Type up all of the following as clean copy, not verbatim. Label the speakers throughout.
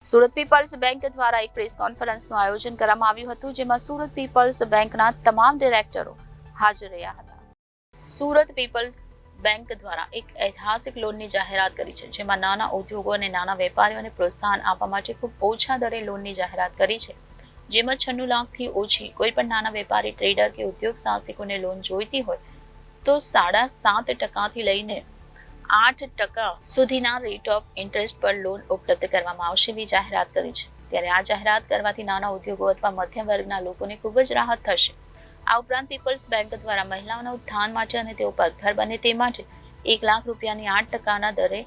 Speaker 1: Surat people's bank દ્વારા એક press કોન્ફરન્સનું આયોજન કરવામાં આવ્યું હતું, જેમાં સુરત પીપલ્સ બેંકના તમામ ડિરેક્ટરો હાજર રહ્યા હતા. સુરત પીપલ્સ બેંક દ્વારા એક ઐતિહાસિક લોનની જાહેરાત કરી છે, જેમાં નાના ઉદ્યોગો અને નાના વેપારીઓને પ્રોત્સાહન આપવા માટે ખૂબ ઓછા દરે લોનની જાહેરાત કરી છે, જેમાં 96 લાખથી ઓછી કોઈ પણ નાના વેપારી, ટ્રેડર કે ઉદ્યોગ સાહસિકોને લોન જોઈતી હોય તો 7.5% લઈને 8% સુધીના રેટ ઓફ ઇન્ટરેસ્ટ પર લોન ઉપલબ્ધ કરવામાં આવશે એવી જાહેરાત કરી છે. ત્યારે આ જાહેરાત કરવાથી નાના ઉદ્યોગો અથવા મધ્યમ વર્ગના લોકોને ખૂબ જ રાહત થશે. આ ઉપરાંત પીપલ્સ બેંક દ્વારા મહિલાઓના ઉત્થાન માટે અને તેઓ પગભર બને તે માટે 1 લાખ રૂપિયાની 8% દરે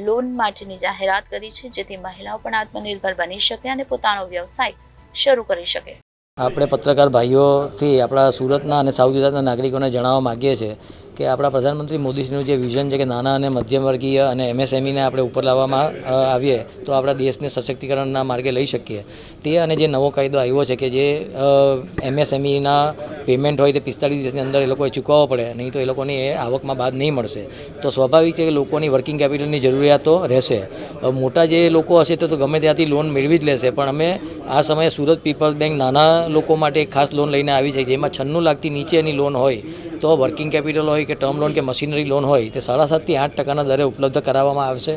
Speaker 1: લોન માટેની જાહેરાત કરી છે, જેથી મહિલાઓ પણ આત્મનિર્ભર બની શકે અને પોતાનો વ્યવસાય શરૂ કરી શકે.
Speaker 2: આપણે પત્રકાર ભાઈઓથી આપણા સુરતના અને સાઉથ ગુજરાતના નાગરિકોને જણાવવા માગીએ છીએ કે આપણા પ્રધાનમંત્રી મોદીજીનું જે વિઝન છે કે નાના અને મધ્યમવર્ગીય અને MSMEને આપણે ઉપર લાવવામાં આવીએ તો આપણા દેશને સશક્તિકરણના માર્ગે લઈ શકીએ. તે અને જે નવો કાયદો આવ્યો છે કે જે MSMEના પેમેન્ટ હોય તે 45 દિવસની અંદર એ લોકોએ ચૂકવવો પડે, નહીં તો એ લોકોની એ આવકમાં બાદ નહીં મળશે. તો સ્વાભાવિક છે કે લોકોની વર્કિંગ કેપિટલની જરૂરિયાતો રહેશે. મોટા જે લોકો હશે તો ગમે ત્યાંથી લોન મેળવી જ લેશે, પણ અમે આ સમયે સુરત પીપલ્સ બેંક નાના લોકો માટે એક ખાસ લોન લઈને આવી છે, જેમાં 96 લાખથી નીચેની લોન હોય તો વર્કિંગ કેપિટલ હોય કે ટર્મ લોન કે મશીનરી લોન હોય તે 7.5% થી 8% દરે ઉપલબ્ધ કરાવવામાં આવશે.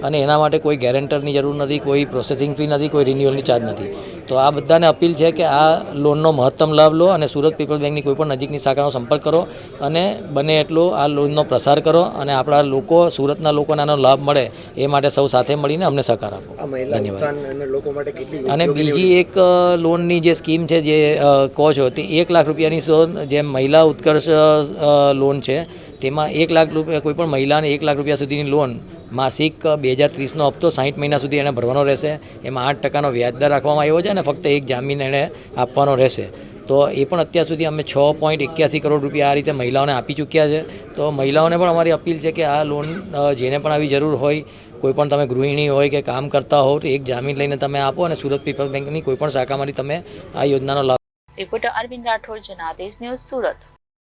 Speaker 2: અને એના માટે કોઈ ગેરેન્ટરની જરૂર નથી, કોઈ પ્રોસેસિંગ ફી નથી, કોઈ રિન્યુઅલની ચાર્જ નથી. તો આ બધાને અપીલ છે કે આ લોનનો મહત્તમ લાભ લો અને સુરત પીપલ્સ બેંકની કોઈ પણ નજીકની શાખાનો સંપર્ક કરો અને બને એટલો આ લોનનો પ્રસાર કરો અને આપણા લોકો, સુરતના લોકોને આનો લાભ મળે એ માટે સૌ સાથે મળીને અમને સહકાર આપો. ધન્યવાદ. અને બીજી એક લોનની જે સ્કીમ છે જે કહો છો તે 1 લાખ રૂપિયાની જે મહિલા ઉત્કર્ષ લોન છે, તેમાં 1 લાખ રૂપિયા કોઈ પણ મહિલાને 1 લાખ રૂપિયા સુધીની લોન માસિક 2030નો હપ્તો 60 મહિના સુધી એને ભરવાનો રહેશે. એમાં 8%નો વ્યાજદર રાખવામાં આવ્યો છે અને ફક્ત એક જામીન એને આપવાનો રહેશે. તો એ પણ અત્યાર સુધી અમે 6.81 કરોડ રૂપિયા આ રીતે મહિલાઓને આપી ચૂક્યા છે. તો મહિલાઓને પણ અમારી અપીલ છે કે આ લોન જેને પણ આવી જરૂર હોય, કોઈ પણ તમે ગૃહિણી હોય કે કામ કરતા હો તો એક જામીન લઈને તમે આપો અને સુરત પીપલ્સ બેંકની કોઈ પણ શાખામાંથી તમે આ યોજનાનો લાભ.
Speaker 1: Reporter Arvind Rathod, Janadesh news, Surat.